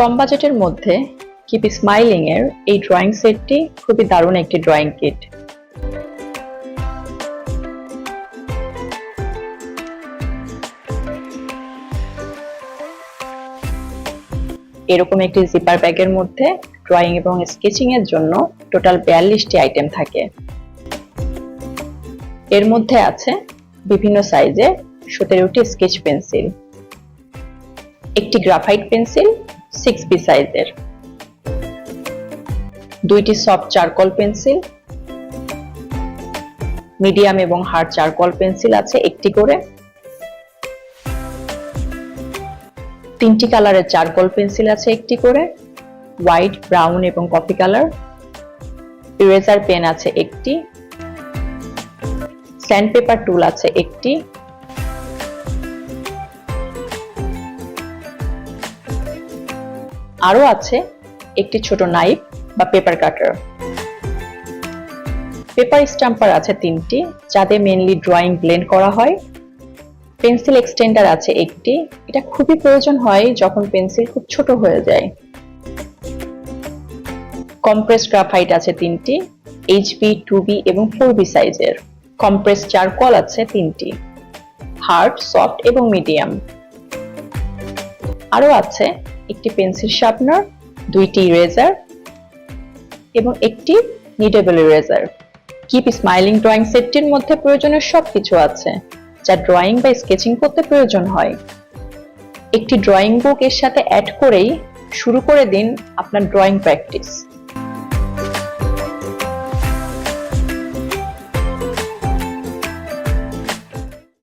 কম বাজেটের মধ্যে keep smiling এর এই ড্রয়িং সেটটি খুবই দারুণ একটি ড্রয়িং কিট। এরকম একটি জিপার ব্যাগের মধ্যে ড্রয়িং এবং স্কেচিং এর জন্য টোটাল 42টি আইটেম থাকে। এর মধ্যে আছে বিভিন্ন সাইজে 17টি স্কেচ পেন্সিল, একটি গ্রাফাইট পেন্সিল 6B সাইজের, 2টি সফট চারকোল পেন্সিল, মিডিয়াম এবং হার্ড চারকোল পেন্সিল আছে একটি করে, 3টি কালারের চারকোল পেন্সিল আছে একটি করে, হোয়াইট, ব্রাউন এবং কফি কালার, ইরেজার পেন আছে একটি, স্যান্ডপেপার টুল আছে একটি, আরো আছে একটি ছোট নাইফ বা পেপার কাটার। পেপার স্টাম্পার আছে 3টি, যাতে মেইনলি ড্রয়িং ব্লেন্ড করা হয়। পেন্সিল এক্সটেন্ডার আছে একটি, এটা খুবই প্রয়োজন হয় যখন পেন্সিল খুব ছোট হয়ে যায়। কম্প্রেস গ্রাফাইট আছে 3টি, HB, 2B এবং 4B সাইজের। কম্প্রেস চারকোল আছে 3টি, হার্ড, সফট এবং মিডিয়াম। আরো আছে একটি পেন্সিল শার্পনার, 2টি ইরেজার এবং একটি নিডেবল ইরেজার। কিপ স্মাইলিং ড্রয়িং সেটটির মধ্যে প্রয়োজনীয় সবকিছু আছে যা ড্রয়িং বা স্কেচিং করতে প্রয়োজন হয়। একটি ড্রয়িং বুক এর সাথে অ্যাড করেই শুরু করে দিন আপনার ড্রয়িং প্র্যাকটিস।